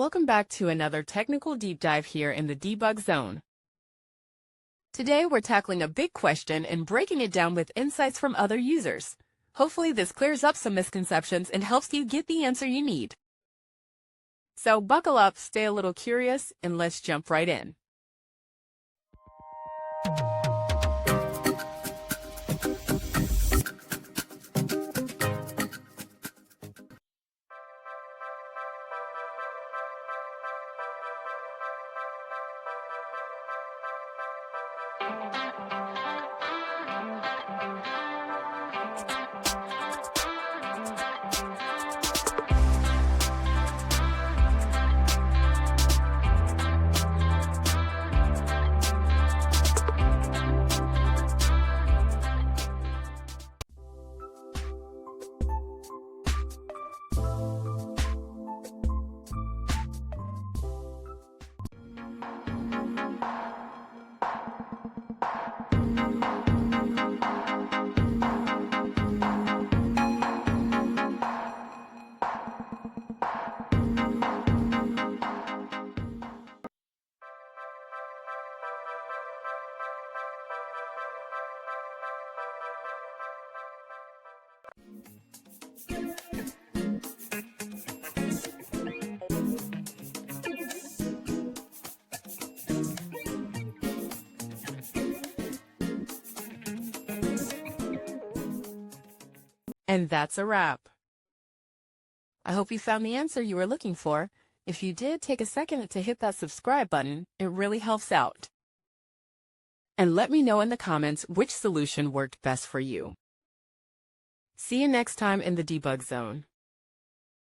Welcome back to another technical deep dive here in the debug zone. Today we're tackling a big question and breaking it down with insights from other users. Hopefully this clears up some misconceptions and helps you get the answer you need. So buckle up, stay a little curious, and let's jump right in. And that's a wrap. I hope you found the answer you were looking for. If you did, take a second to hit that subscribe button. It really helps out. And let me know in the comments which solution worked best for you. See you next time in the debug zone.